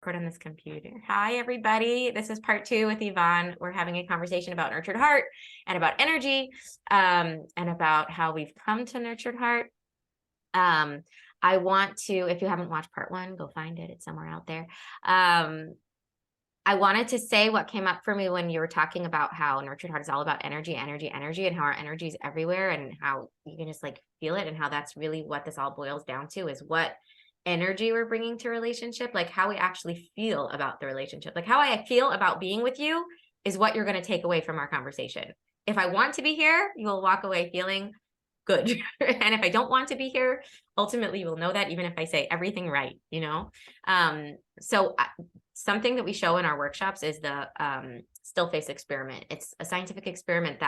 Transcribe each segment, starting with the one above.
record on this computer. Hi, everybody. This is part 2 with Yvonne. We're having a conversation about Nurtured Heart and about energy, and about how we've come to Nurtured Heart. I want to, if you haven't watched part 1, go find it. It's somewhere out there. I wanted to say what came up for me when you were talking about how Nurtured Heart is all about energy, energy, energy, and how our energy is everywhere and how you can just like feel it, and how that's really what this all boils down to, is what energy we're bringing to relationship, like how we actually feel about the relationship. Like how I feel about being with you is what you're going to take away from our conversation. If I want to be here, you will walk away feeling good. And if I don't want to be here, ultimately you will know that, even if I say everything right, you know? Something that we show in our workshops is the still face experiment. It's a scientific experiment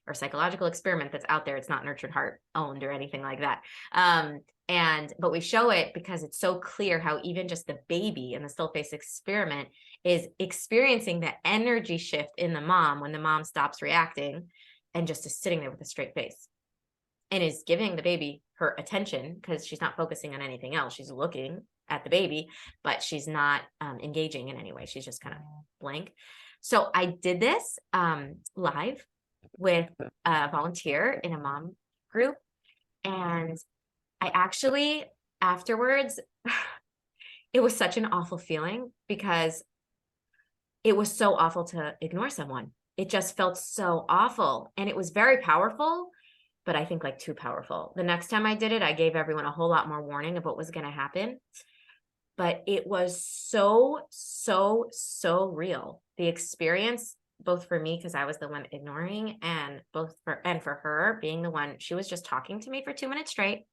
or psychological experiment that's out there. It's not Nurtured Heart owned or anything like that. But we show it because it's so clear how even just the baby in the still face experiment is experiencing the energy shift in the mom when the mom stops reacting and just is sitting there with a straight face and is giving the baby her attention, because she's not focusing on anything else. She's looking at the baby, but she's not engaging in any way. She's just kind of blank. So I did this live with a volunteer in a mom group. And I actually, afterwards, it was such an awful feeling, because it was so awful to ignore someone. It just felt so awful. And it was very powerful, but I think like too powerful. The next time I did it, I gave everyone a whole lot more warning of what was going to happen. But it was so, so, so real. The experience, both for me, because I was the one ignoring, and for her being the one, she was just talking to me for 2 minutes straight.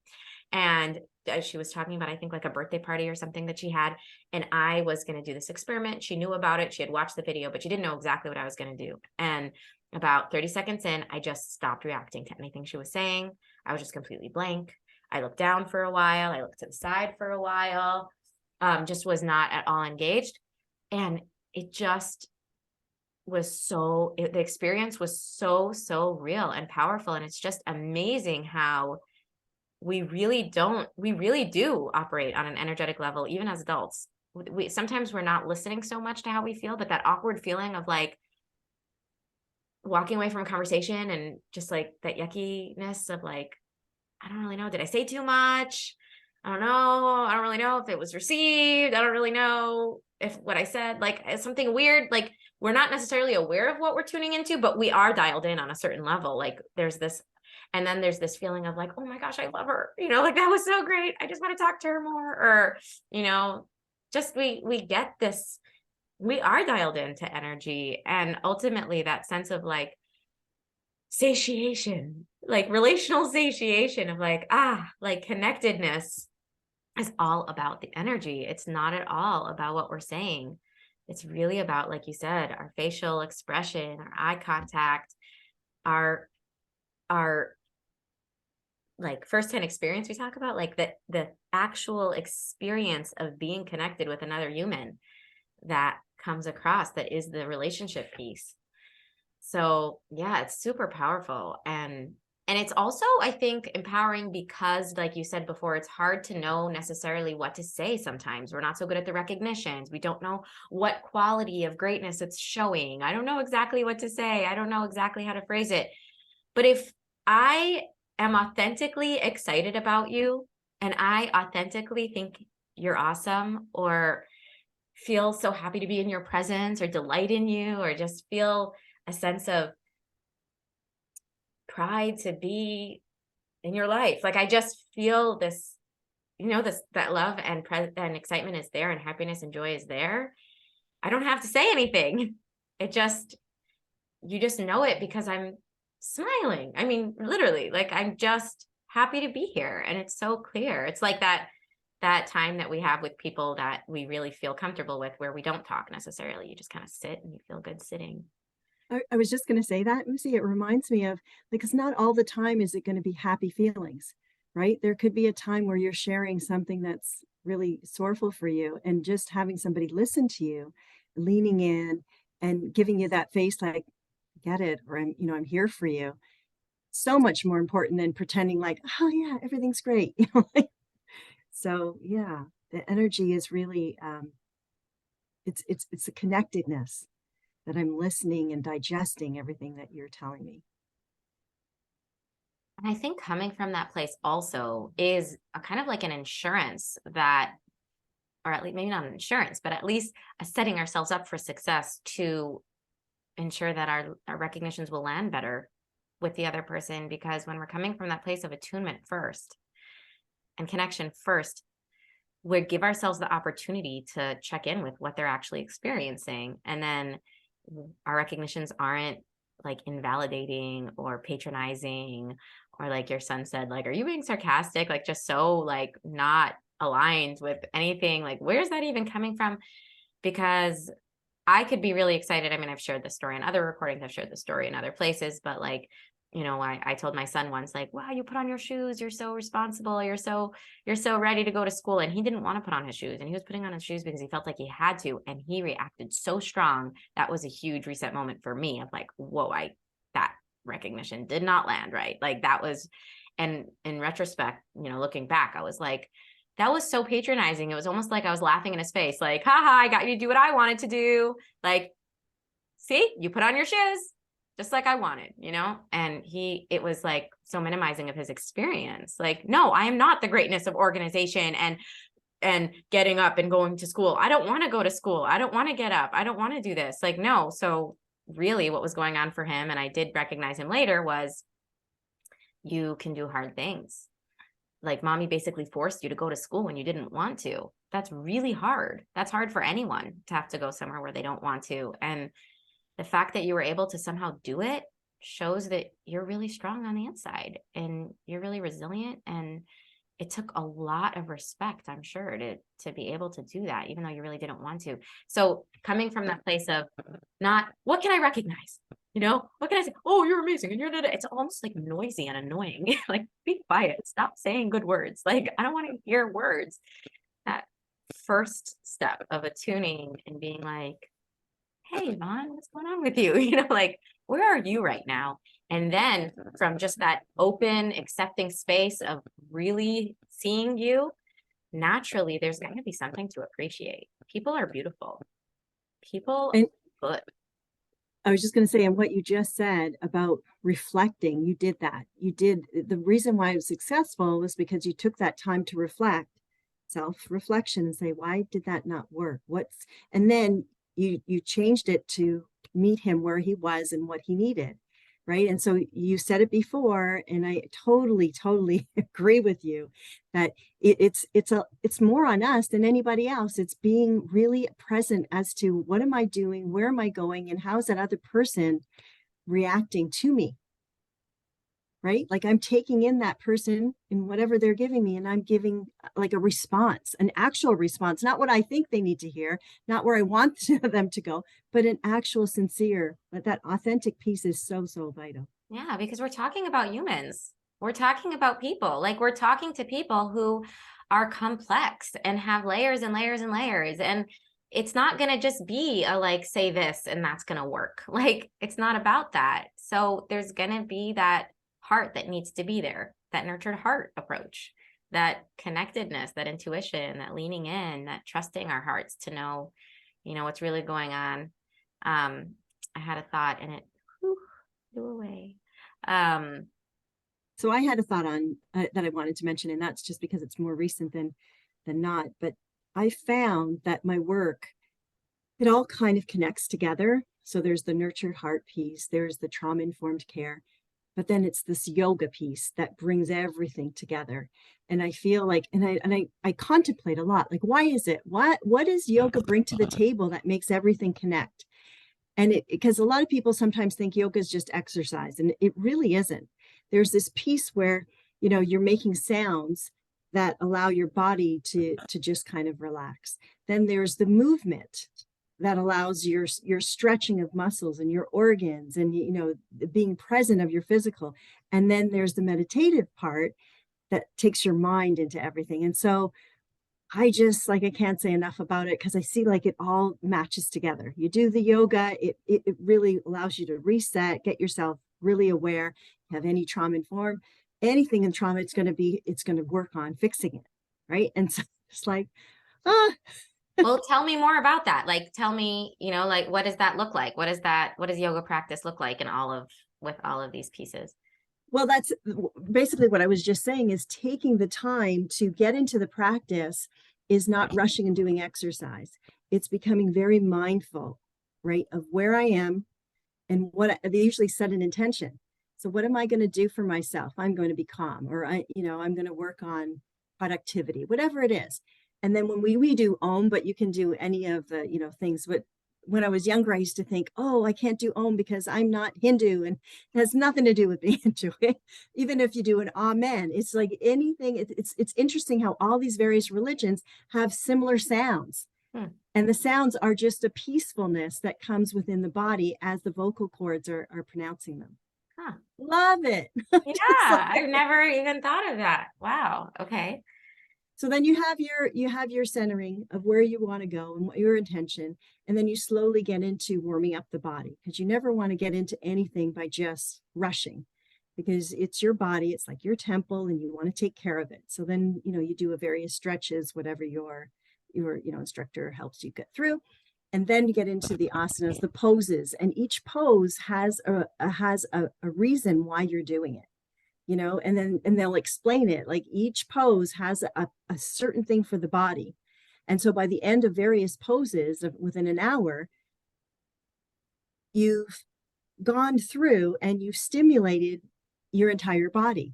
And she was talking about, I think, like a birthday party or something that she had. And I was going to do this experiment. She knew about it. She had watched the video, but she didn't know exactly what I was going to do. And about 30 seconds in, I just stopped reacting to anything she was saying. I was just completely blank. I looked down for a while. I looked to the side for a while. Just was not at all engaged. And it just was the experience was so, so real and powerful. And it's just amazing how we really do operate on an energetic level, even as adults. Sometimes we're not listening so much to how we feel, but that awkward feeling of like walking away from a conversation and just like that yuckiness of like, I don't really know. Did I say too much? I don't know. I don't really know if it was received. I don't really know if what I said, like, is something weird. Like, we're not necessarily aware of what we're tuning into, but we are dialed in on a certain level. Like there's this, and then there's this feeling of like, oh my gosh, I love her. You know, like that was so great. I just want to talk to her more. Or, you know, just we get this, we are dialed into energy. And ultimately that sense of like satiation, like relational satiation of like, like connectedness is all about the energy. It's not at all about what we're saying. It's really about, like you said, our facial expression, our eye contact, our like firsthand experience. We talk about like the actual experience of being connected with another human that comes across, that is the relationship piece. So yeah, it's super powerful. And it's also, I think, empowering because, like you said before, it's hard to know necessarily what to say sometimes. We're not so good at the recognitions. We don't know what quality of greatness it's showing. I don't know exactly what to say. I don't know exactly how to phrase it. But if I am authentically excited about you, and I authentically think you're awesome, or feel so happy to be in your presence, or delight in you, or just feel a sense of pride to be in your life. Like I just feel this, you know, that love and excitement is there, and happiness and joy is there. I don't have to say anything. You just know it because I'm smiling. I mean, literally, like I'm just happy to be here. And it's so clear. It's like that time that we have with people that we really feel comfortable with, where we don't talk necessarily. You just kind of sit and you feel good sitting. I was just going to say that, Mussi. It reminds me of, because not all the time is it going to be happy feelings, right? There could be a time where you're sharing something that's really sorrowful for you, and just having somebody listen to you, leaning in and giving you that face like, get it, or I'm here for you. So much more important than pretending like, oh yeah, everything's great. So yeah, the energy is really it's a connectedness that I'm listening and digesting everything that you're telling me. And I think coming from that place also is a kind of like an insurance that, or at least maybe not an insurance, but at least setting ourselves up for success to ensure that our recognitions will land better with the other person. Because when we're coming from that place of attunement first and connection first, we give ourselves the opportunity to check in with what they're actually experiencing. And then our recognitions aren't like invalidating or patronizing, or like your son said, like, are you being sarcastic? Like just so like not aligned with anything. Like, where's that even coming from? Because I could be really excited. I mean, I've shared this story in other recordings. I've shared this story in other places, but like, you know, I told my son once, like, wow, you put on your shoes. You're so responsible. You're so ready to go to school. And he didn't want to put on his shoes, and he was putting on his shoes because he felt like he had to. And he reacted so strong. That was a huge reset moment for me of like, whoa, that recognition did not land right. Like that was, and in retrospect, you know, looking back, I was like, that was so patronizing. It was almost like I was laughing in his face, like, haha, I got you to do what I wanted to do. Like, see, you put on your shoes just like I wanted, you know? And it was like so minimizing of his experience. Like, no, I am not the greatness of organization and getting up and going to school. I don't want to go to school. I don't want to get up. I don't want to do this. Like, no. So really what was going on for him, and I did recognize him later, was you can do hard things. Like mommy basically forced you to go to school when you didn't want to. That's really hard. That's hard for anyone to have to go somewhere where they don't want to. And the fact that you were able to somehow do it shows that you're really strong on the inside and you're really resilient. And it took a lot of respect, I'm sure, to be able to do that, even though you really didn't want to. So coming from that place of not, what can I recognize? You know, what can I say? Oh, you're amazing. And it's almost like noisy and annoying. Like, be quiet. Stop saying good words. Like, I don't want to hear words. That first step of attuning and being like, hey, Yvonne, what's going on with you? You know, like, where are you right now? And then from just that open, accepting space of really seeing you, naturally, there's going to be something to appreciate. People are beautiful. People And are good. I was just going to say, and what you just said about reflecting, you did that. You did. The reason why it was successful was because you took that time to reflect, self-reflection, and say, why did that not work? And then you changed it to meet him where he was and what he needed. Right. And so you said it before, and I totally agree with you that it's more on us than anybody else. It's being really present as to what am I doing, where am I going, and how is that other person reacting to me. Right? Like I'm taking in that person and whatever they're giving me, and I'm giving like a response, an actual response, not what I think they need to hear, not where I want them to go, but an actual sincere, but that authentic piece is so vital. Yeah, because we're talking about humans. We're talking about people. Like, we're talking to people who are complex and have layers and layers and layers. And it's not going to just be a like, say this and that's going to work. Like, it's not about that. So there's going to be that heart that needs to be there, that nurtured heart approach, that connectedness, that intuition, that leaning in, that trusting our hearts to know, you know, what's really going on. I had a thought and it flew away. So I had a thought on that I wanted to mention, and that's just because it's more recent than not. But I found that my work, it all kind of connects together. So there's the nurtured heart piece, there's the trauma-informed care, but then it's this yoga piece that brings everything together. And I feel like, and I contemplate a lot, like, why is it? What does yoga bring to the table that makes everything connect? And because a lot of people sometimes think yoga is just exercise, and it really isn't. There's this piece where, you know, you're making sounds that allow your body to just kind of relax. Then there's the movement that allows your stretching of muscles and your organs, and, you know, being present of your physical. And then there's the meditative part that takes your mind into everything. And so I just, like, I can't say enough about it, because I see like it all matches together. You do the yoga, it really allows you to reset, get yourself really aware, have any trauma informed, anything in trauma, it's going to work on fixing it. Right. And so it's like, ah, Well, tell me more about that. Like, tell me, like, what does that look like? What does yoga practice look like with all of these pieces? Well, that's basically what I was just saying, is taking the time to get into the practice is not rushing and doing exercise. It's becoming very mindful, right, of where I am and they usually set an intention. So what am I going to do for myself? I'm going to be calm, or I'm going to work on productivity, whatever it is. And then when we do Om, but you can do any of the, things. But when I was younger, I used to think, oh, I can't do Om because I'm not Hindu, and it has nothing to do with being Hindu. Even if you do an Amen, it's like anything. It's interesting how all these various religions have similar sounds. And the sounds are just a peacefulness that comes within the body as the vocal cords are pronouncing them. Huh. Love it. Yeah, like, I've never even thought of that. Wow. Okay. so then you have your centering of where you want to go and what your intention, and then you slowly get into warming up the body, because you never want to get into anything by just rushing, because it's your body, it's like your temple, and you want to take care of it. So then you do a various stretches, whatever your instructor helps you get through, and then you get into the asanas, the poses, and each pose has a reason why you're doing it, and they'll explain it. Like each pose has a certain thing for the body. And so by the end of various poses within an hour, you've gone through and you've stimulated your entire body.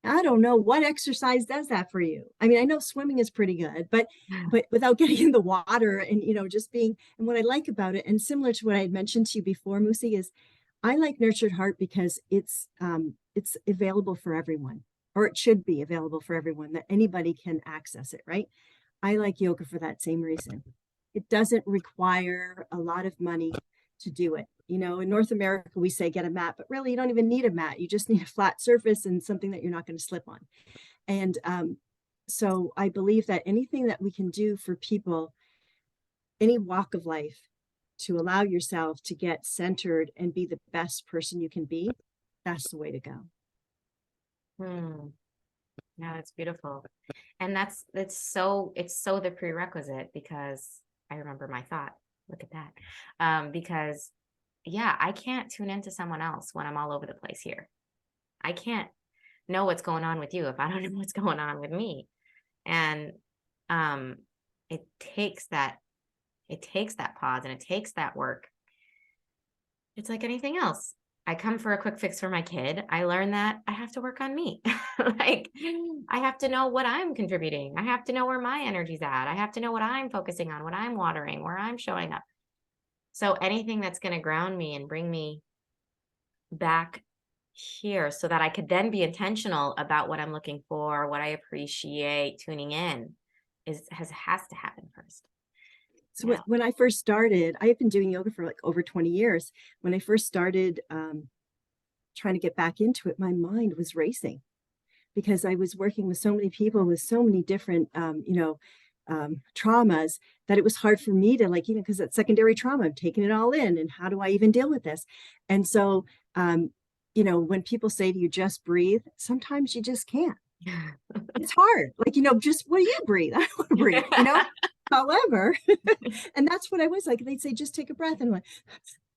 I don't know what exercise does that for you. I mean, I know swimming is pretty good, but without getting in the water and just being, and what I like about it, and similar to what I had mentioned to you before, Mussi, is I like Nurtured Heart because it's available for everyone, or it should be available for everyone, that anybody can access it, right? I like yoga for that same reason. It doesn't require a lot of money to do it. In North America, we say get a mat, but really you don't even need a mat. You just need a flat surface and something that you're not going to slip on. And so I believe that anything that we can do for people, any walk of life, to allow yourself to get centered and be the best person you can be, that's the way to go. Yeah, that's beautiful. And it's so the prerequisite, because I remember my thought, look at that. Because yeah, I can't tune into someone else when I'm all over the place here. I can't know what's going on with you if I don't know what's going on with me. And it takes that pause, and it takes that work. It's like anything else. I come for a quick fix for my kid. I learned that I have to work on me. Like, I have to know what I'm contributing. I have to know where my energy's at. I have to know what I'm focusing on, what I'm watering, where I'm showing up. So anything that's going to ground me and bring me back here, so that I could then be intentional about what I'm looking for, what I appreciate, tuning in, has to happen first. So when I first started, I have been doing yoga for like over 20 years. When I first started trying to get back into it, my mind was racing, because I was working with so many people with so many different, traumas, that it was hard for me to, like, because it's secondary trauma, I'm taking it all in, and how do I even deal with this? And so, when people say to you, just breathe, sometimes you just can't. It's hard. Like, just, what do you breathe? I don't want to breathe, However, and that's what I was like. They'd say, just take a breath. And I'm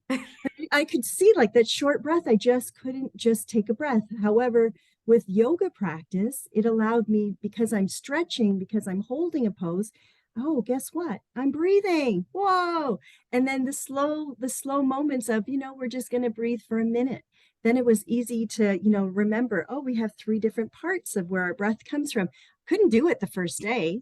like, I could see like that short breath. I just couldn't just take a breath. However, with yoga practice, it allowed me, because I'm stretching, because I'm holding a pose. Oh, guess what? I'm breathing. Whoa. And then the slow moments of, we're just going to breathe for a minute. Then it was easy to, remember, oh, we have 3 different parts of where our breath comes from. Couldn't do it the first day,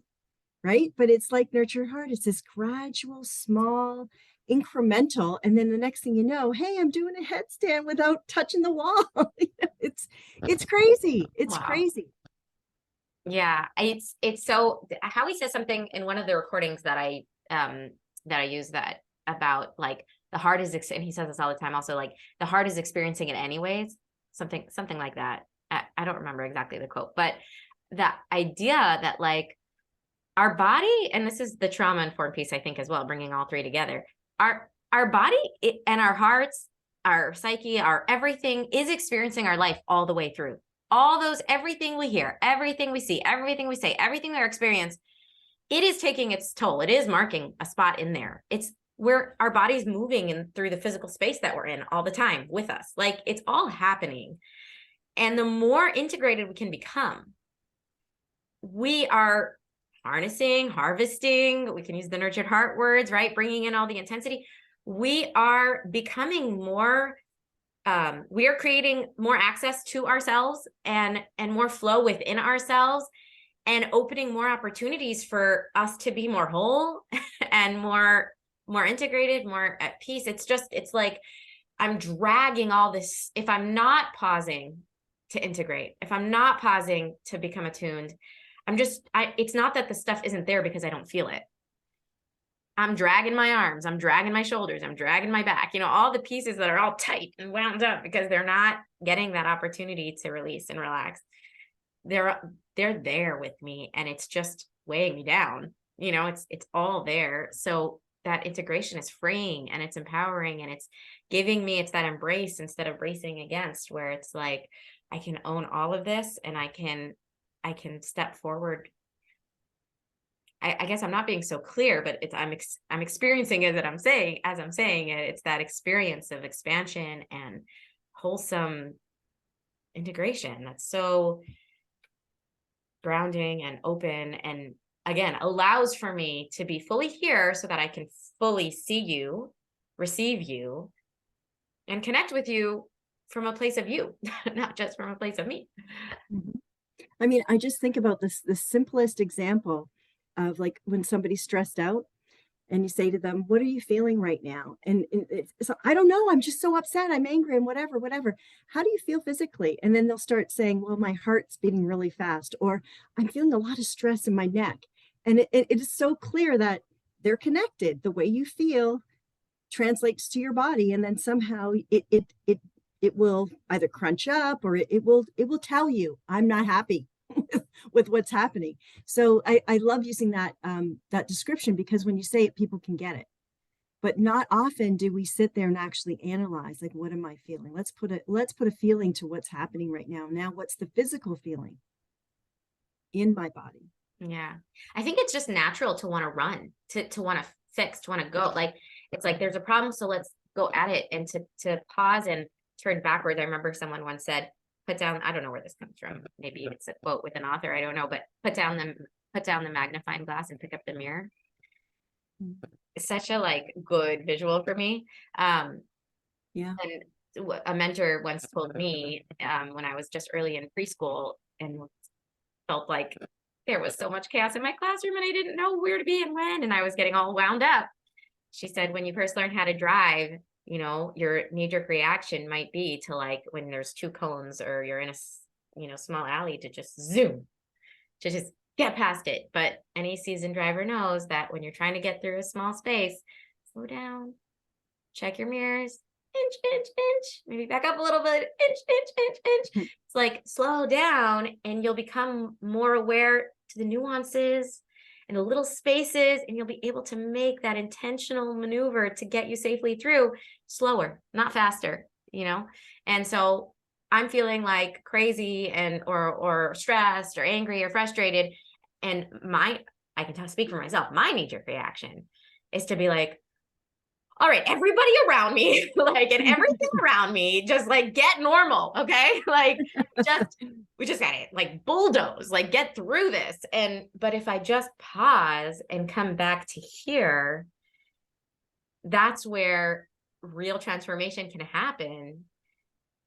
right? But it's like Nurtured Heart. It's this gradual, small, incremental, and then the next thing you know, hey, I'm doing a headstand without touching the wall. It's crazy. It's crazy. Yeah, it's so, Howie says something in one of the recordings that I use, that about like the heart is, and he says this all the time also, like the heart is experiencing it anyways, something like that. I don't remember exactly the quote, but that idea that like our body, and this is the trauma informed piece, I think, as well, bringing all 3 together, our body and our hearts, our psyche, our everything is experiencing our life all the way through. All those, everything we hear, everything we see, everything we say, everything we experience it is taking its toll. It is marking a spot in there. It's where our body's moving and through the physical space that we're in all the time with us. Like, it's all happening. And the more integrated we can become, we are harnessing, harvesting, we can use the nurtured heart words, right? Bringing in all the intensity. We are becoming more, we are creating more access to ourselves and more flow within ourselves, and opening more opportunities for us to be more whole and more integrated, more at peace. It's like I'm dragging all this. If I'm not pausing to integrate, if I'm not pausing to become attuned, it's not that the stuff isn't there because I don't feel it. I'm dragging my arms, I'm dragging my shoulders, I'm dragging my back, all the pieces that are all tight and wound up because they're not getting that opportunity to release and relax. They're there with me, and it's just weighing me down. It's all there. So that integration is freeing, and it's empowering, and it's giving me, it's that embrace instead of bracing against, where it's like, I can own all of this, and I can step forward. I guess I'm not being so clear, but I'm experiencing it as I'm saying it. It's that experience of expansion and wholesome integration that's so grounding and open, and again, allows for me to be fully here so that I can fully see you, receive you, and connect with you from a place of you, not just from a place of me. Mhm. I mean, I just think about the simplest example of, like, when somebody's stressed out and you say to them, what are you feeling right now? And it's, I don't know, I'm just so upset, I'm angry, and whatever. How do you feel physically? And then they'll start saying, well, my heart's beating really fast, or I'm feeling a lot of stress in my neck. And it is so clear that they're connected. The way you feel translates to your body, and then somehow it will either crunch up, or it will tell you, I'm not happy with what's happening. So I love using that that description, because when you say it, people can get it. But not often do we sit there and actually analyze, like, what am I feeling? Let's put a feeling to what's happening right now. Now, what's the physical feeling in my body? Yeah. I think it's just natural to want to run, to want to fix, to want to go. Like, it's like there's a problem, so let's go at it, and to pause and turn backwards. I remember someone once said, put down, I don't know where this comes from, maybe it's a quote with an author, I don't know, but put down the magnifying glass and pick up the mirror. It's such a like good visual for me. Yeah. And a mentor once told me, when I was just early in preschool and felt like there was so much chaos in my classroom and I didn't know where to be and when, and I was getting all wound up. She said, when you first learn how to drive, your knee-jerk reaction might be to, like, when there's two cones or you're in a small alley, to just zoom, to just get past it. But any seasoned driver knows that when you're trying to get through a small space, slow down, check your mirrors, inch, maybe back up a little bit, inch. It's like, slow down, and you'll become more aware to the nuances and the little spaces, and you'll be able to make that intentional maneuver to get you safely through, slower, not faster, And so I'm feeling like crazy and or stressed or angry or frustrated, and I can speak for myself. My knee-jerk reaction is to be like, all right, everybody around me, like, and everything around me, just like get normal, okay? Like, we just gotta like bulldoze, like get through this. But if I just pause and come back to here, that's where real transformation can happen.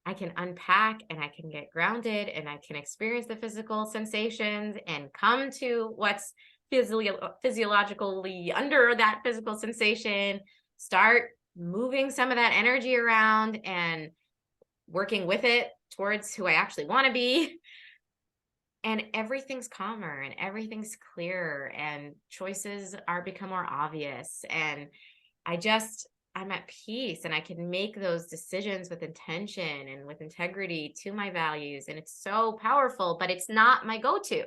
I can unpack, and I can get grounded, and I can experience the physical sensations and come to what's physiologically under that physical sensation, start moving some of that energy around and working with it towards who I actually want to be. And everything's calmer and everything's clearer, and choices become more obvious. And I'm at peace, and I can make those decisions with intention and with integrity to my values. And it's so powerful, but it's not my go-to.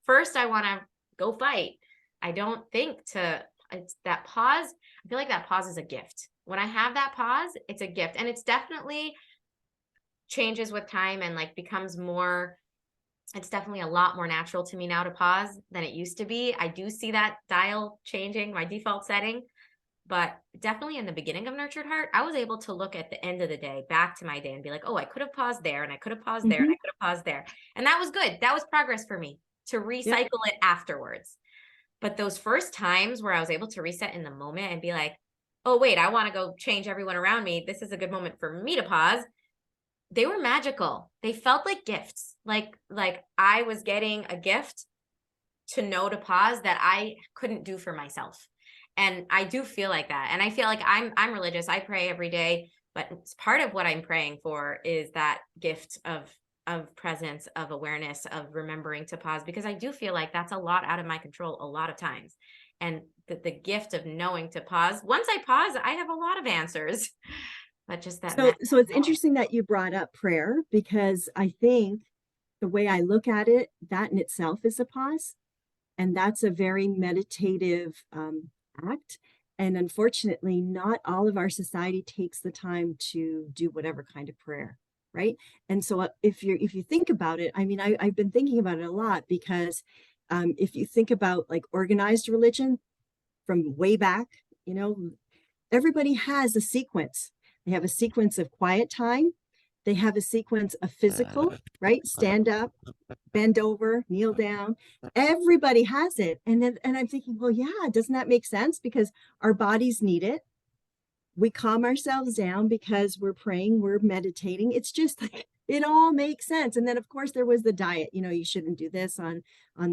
First, I want to go fight. I don't think it's that pause. I feel like that pause is a gift. When I have that pause, it's a gift. And it's definitely changes with time and like becomes more It's definitely a lot more natural to me now to pause than it used to be. I do see that dial changing, my default setting, but definitely in the beginning of Nurtured Heart, I was able to look at the end of the day, back to my day, and be like, oh, I could have paused there, and I could have paused there, and Hmm. I could have paused there. And that was good. That was progress for me to Yep. recycle it afterwards. But those first times where I was able to reset in the moment and be like, oh, wait, I want to go change everyone around me. This is a good moment for me to pause. They were magical. They felt like gifts. Like I was getting a gift to know to pause that I couldn't do for myself. And I do feel like that. And I feel like I'm religious. I pray every day, but it's part of what I'm praying for is that gift of presence, of awareness, of remembering to pause, because I do feel like that's a lot out of my control a lot of times. And the gift of knowing to pause. Once I pause, I have a lot of answers. But just that So it's interesting that you brought up prayer, because I think the way I look at it, that in itself is a pause. And that's a very meditative act. And unfortunately, not all of our society takes the time to do whatever kind of prayer, right? And so if you think about it, I mean, I've been thinking about it a lot, because if you think about like organized religion from way back, you know, everybody has a sequence. They have a sequence of quiet time. They have a sequence of physical, right? Stand up, bend over, kneel down. Everybody has it. And I'm thinking, well, yeah, doesn't that make sense? Because our bodies need it. We calm ourselves down because we're praying, we're meditating. It's just like it all makes sense. And then of course there was the diet, you know, you shouldn't do this on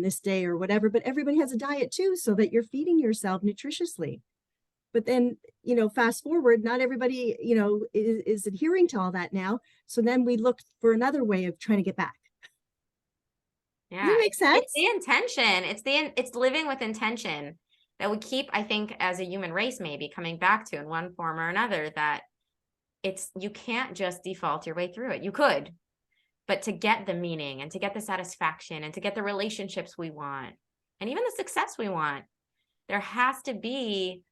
this day or whatever, but everybody has a diet too, so that you're feeding yourself nutritiously. But then, you know, fast forward, not everybody, you know, is adhering to all that now. So then we look for another way of trying to get back. Does Yeah, that make it's the sense? intention. It's living with intention that we keep, I think, as a human race, maybe coming back to in one form or another, that it's you can't just default your way through it. You could, but to get the meaning and to get the satisfaction and to get the relationships we want and even the success we want, there has to be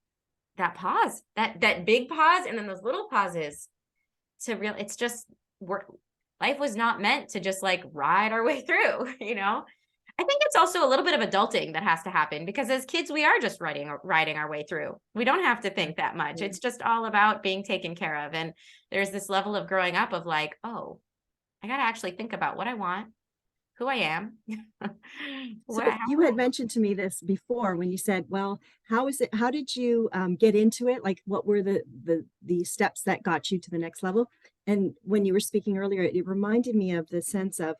that pause, that big pause, and then those little pauses to real. It's just work. Life was not meant to just like ride our way through, you know? I think it's also a little bit of adulting that has to happen, because as kids, we are just riding our way through. We don't have to think that much. Yeah. It's just all about being taken care of. And there's this level of growing up of like, oh, I got to actually think about what I want, who I am. So what I, you had mentioned to me this before when you said, well, how is it, how did you get into it? Like what were the steps that got you to the next level? And when you were speaking earlier, it reminded me of the sense of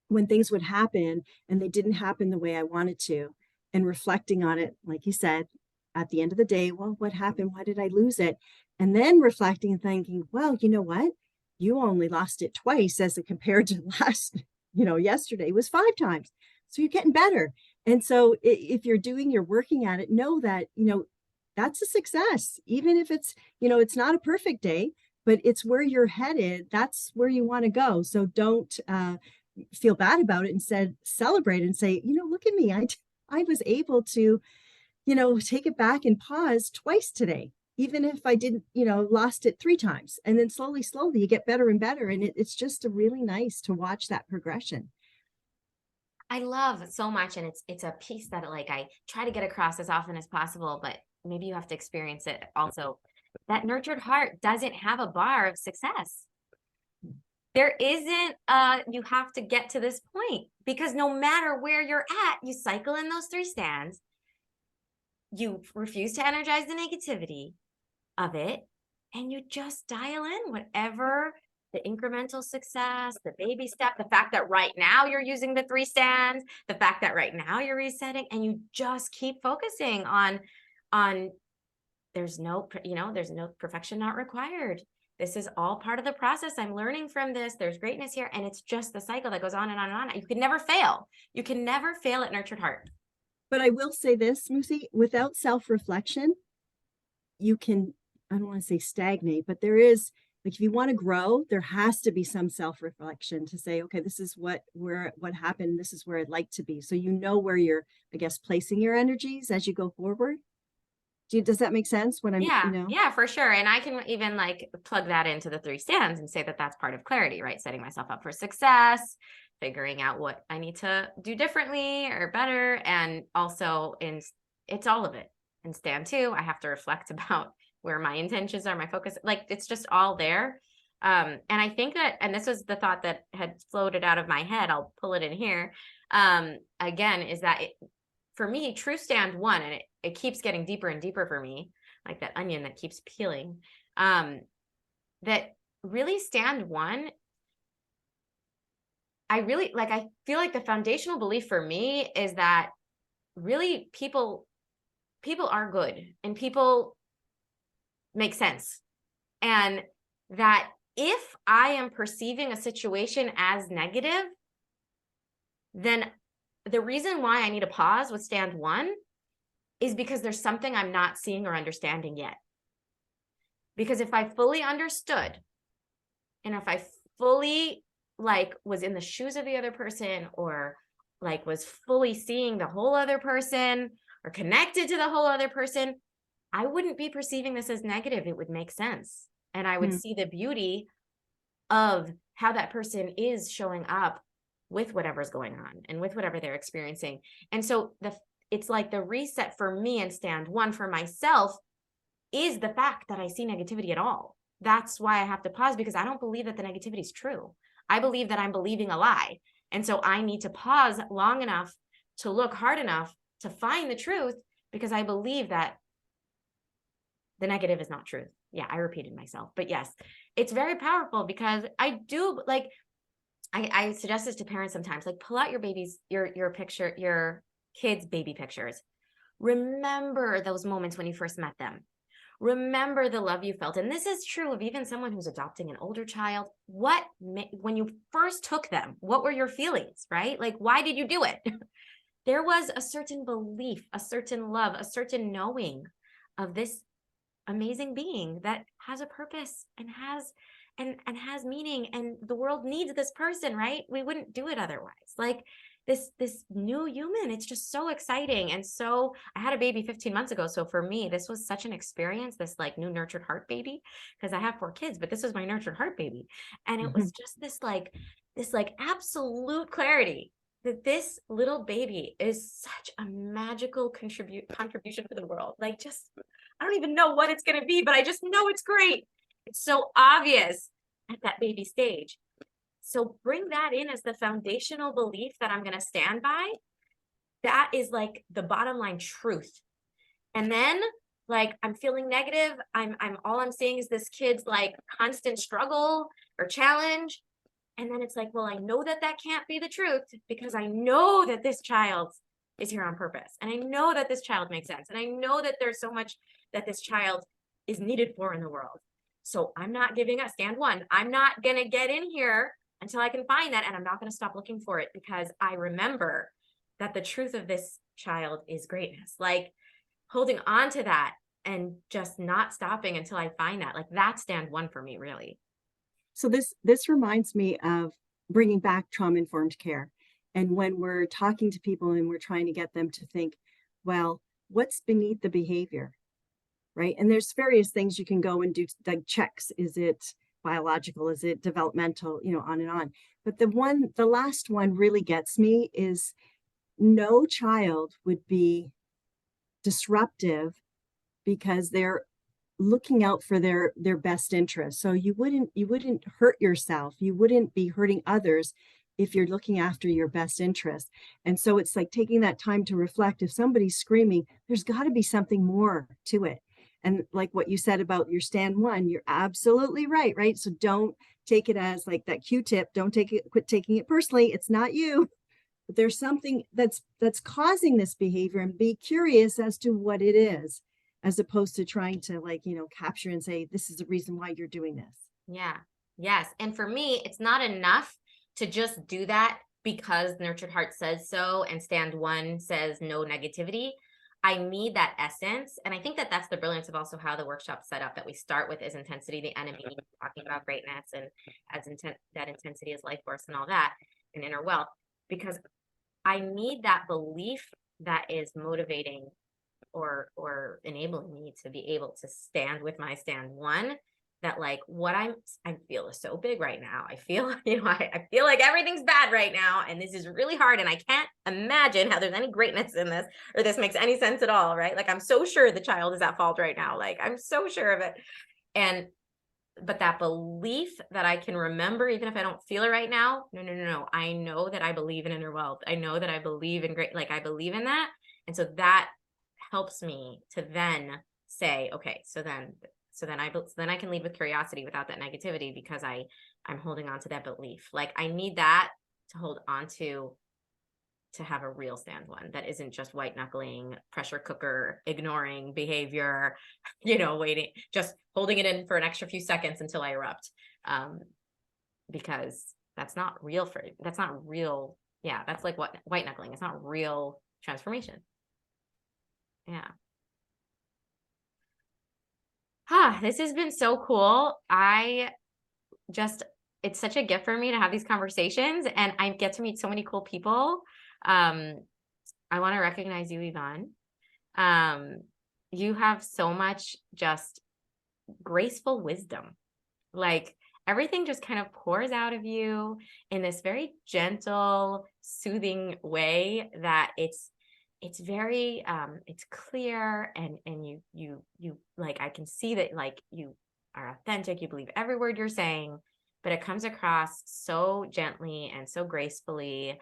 when things would happen and they didn't happen the way I wanted to, and reflecting on it, like you said, at the end of the day, well, what happened? Why did I lose it? And then reflecting and thinking, well, you know what? You only lost it twice as compared to last, you know, yesterday was 5 times. So you're getting better. And so if you're doing, you're working at it, know that, you know, that's a success. Even if it's, you know, it's not a perfect day, but it's where you're headed. That's where you want to go. So don't feel bad about it. Instead, celebrate and say, you know, look at me. I was able to, you know, take it back and pause twice today, even if I didn't, you know, lost it 3 times. And then slowly you get better and better. And it's just a really nice to watch that progression. I love so much. And it's a piece that like I try to get across as often as possible, but maybe you have to experience it also. That nurtured heart doesn't have a bar of success. There isn't you have to get to this point, because no matter where you're at, you cycle in those 3 stands. You refuse to energize the negativity of it, and you just dial in whatever the incremental success, the baby step, the fact that right now you're using the 3 stands, the fact that right now you're resetting, and you just keep focusing on there's no, you know, there's no perfection not required. This is all part of the process. I'm learning from this. There's greatness here. And it's just the cycle that goes on and on and on. You can never fail. You can never fail at Nurtured Heart. But I will say this, Mussi, without self-reflection, you can, I don't want to say stagnate, but there is, like, if you want to grow, there has to be some self-reflection to say, okay, this is what happened, this is where I'd like to be. So you know where you're, I guess, placing your energies as you go forward. Does that make sense when I'm, you Yeah, know? yeah, for sure. And I can even like plug that into the 3 stands and say that that's part of clarity, right? Setting myself up for success, figuring out what I need to do differently or better. And also it's all of it. In stand 2, I have to reflect about where my intentions are, my focus, like it's just all there. And I think that, and this was the thought that had floated out of my head, I'll pull it in here. Again, is that for me, true stand 1, and it keeps getting deeper and deeper for me, like that onion that keeps peeling. That really stand 1, I feel like the foundational belief for me is that really people are good and people make sense. And that if I am perceiving a situation as negative, then the reason why I need to pause with stand 1 is because there's something I'm not seeing or understanding yet. Because if I fully understood, and if I fully was in the shoes of the other person, or was fully seeing the whole other person or connected to the whole other person, I wouldn't be perceiving this as negative. It would make sense. And I would see the beauty of how that person is showing up with whatever's going on and with whatever they're experiencing. And so it's like the reset for me and stand 1 for myself is the fact that I see negativity at all. That's why I have to pause, because I don't believe that the negativity is true. I believe that I'm believing a lie. And so I need to pause long enough to look hard enough to find the truth, because I believe that the negative is not truth. Yeah, I repeated myself, but yes, it's very powerful, because I do I suggest this to parents sometimes, pull out your babies, your picture, your kids' baby pictures. Remember those moments when you first met them. Remember the love you felt. And this is true of even someone who's adopting an older child. When you first took them, what were your feelings, right? Why did you do it? There was a certain belief, a certain love, a certain knowing of this amazing being that has a purpose and has meaning, and the world needs this person, right? We wouldn't do it otherwise. This new human, it's just so exciting. And so I had a baby 15 months ago. So for me, this was such an experience, this new nurtured heart baby, because I have 4 kids, but this was my nurtured heart baby. And it was just this absolute clarity that this little baby is such a magical contribution to the world. I don't even know what it's going to be, but I just know it's great. It's so obvious at that baby stage. So bring that in as the foundational belief that I'm going to stand by. That is the bottom line truth. And then I'm feeling negative. All I'm seeing is this kid's constant struggle or challenge. And then it's well, I know that can't be the truth, because I know that this child is here on purpose. And I know that this child makes sense. And I know that there's so much that this child is needed for in the world. So I'm not giving up. Stand 1. I'm not going to get in here until I can find that. And I'm not going to stop looking for it, because I remember that the truth of this child is greatness. Holding on to that and just not stopping until I find that. That's stand 1 for me, really. So this reminds me of bringing back trauma-informed care. And when we're talking to people and we're trying to get them to think, well, what's beneath the behavior, right? And there's various things you can go and do, checks. Is it biological? Is it developmental? On and on. But the last one really gets me is no child would be disruptive because they're looking out for their best interest. So you wouldn't hurt yourself. You wouldn't be hurting others if you're looking after your best interest. And so it's taking that time to reflect. If somebody's screaming, there's got to be something more to it. And what you said about your stand 1, you're absolutely right? So don't take it as that Q-tip. Quit taking it personally. It's not you. But there's something that's causing this behavior, and be curious as to what it is, as opposed to trying to capture and say, this is the reason why you're doing this. Yeah. Yes. And for me, it's not enough to just do that because Nurtured Heart says so and stand 1 says no negativity. I need that essence. And I think that that's the brilliance of also how the workshop's set up, that we start with, is intensity the enemy, talking about greatness, and that intensity is life force and all that, and inner wealth, because I need that belief that is motivating or enabling me to be able to stand with my stand 1 that like I feel is so big right now. I feel, I feel like everything's bad right now. And this is really hard. And I can't imagine how there's any greatness in this, or this makes any sense at all. Right. Like, I'm so sure the child is at fault right now. Like, I'm so sure of it. But that belief that I can remember, even if I don't feel it right now, no. I know that I believe in inner wealth. I know that I believe in great, like I believe in that. And so that helps me to then say, okay, so then I can lead with curiosity without that negativity, because I'm holding on to that belief. Like, I need that to hold on to have a real stand one that isn't just white knuckling, pressure cooker, ignoring behavior, waiting, just holding it in for an extra few seconds until I erupt. Because that's not real. Yeah, that's like what white knuckling. It's not real transformation. Yeah. This has been so cool. It's such a gift for me to have these conversations, and I get to meet so many cool people. I want to recognize you, Yvonne. You have so much just graceful wisdom. Like, everything just kind of pours out of you in this very gentle, soothing way that it's very, it's clear, and you like, I can see that, like, you are authentic, you believe every word you're saying, but it comes across so gently and so gracefully.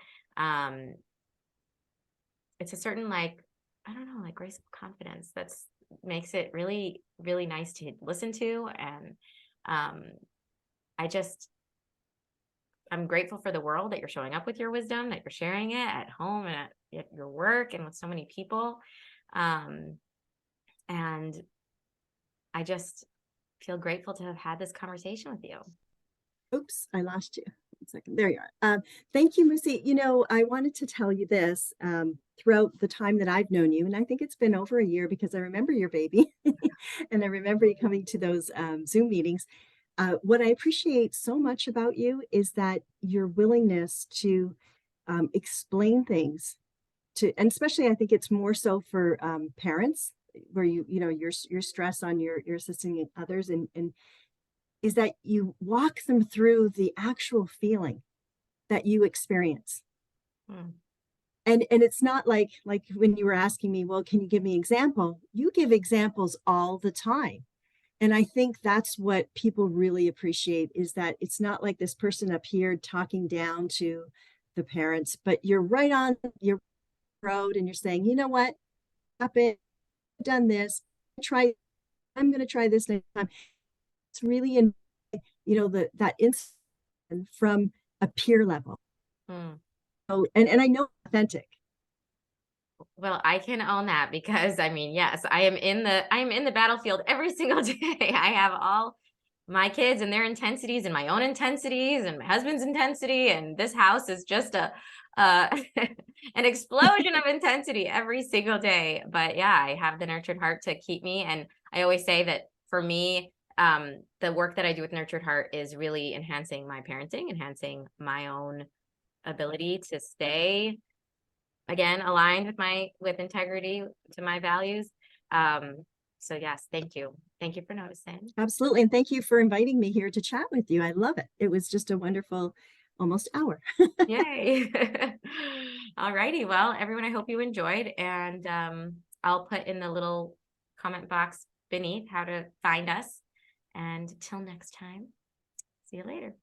It's a certain, like, I don't know, like, graceful confidence that's makes it really, really nice to listen to. And I'm grateful for the world that you're showing up with your wisdom, that you're sharing it at home and at your work and with so many people. And I just feel grateful to have had this conversation with you. Oops, I lost you. 1 second. There you are. Thank you, Mussi. I wanted to tell you this throughout the time that I've known you, and I think it's been over a year, because I remember your baby and I remember you coming to those Zoom meetings. What I appreciate so much about you is that your willingness to explain things and especially, I think it's more so for parents, where your stress on your assisting others, and is that you walk them through the actual feeling that you experience. And it's not like when you were asking me, well, can you give me an example? You give examples all the time. And I think that's what people really appreciate, is that it's not like this person up here talking down to the parents, but you're right on your road and you're saying, you know what, stop it, I've done this, I'm going to try this next time. It's really in, that instant from a peer level. So, and I know authentic. Well, I can own that, because I mean, yes, I am in the battlefield every single day. I have all my kids and their intensities, and my own intensities, and my husband's intensity, and this house is just an explosion of intensity every single day. But yeah, I have the Nurtured Heart to keep me. And I always say that for me, the work that I do with Nurtured Heart is really enhancing my parenting, enhancing my own ability to stay, again, aligned with integrity to my values. So yes, thank you for noticing. Absolutely. And thank you for inviting me here to chat with you. I love it. It was just a wonderful almost hour. Yay. All righty. Well, everyone, I hope you enjoyed, and I'll put in the little comment box beneath how to find us. And till next time, see you later.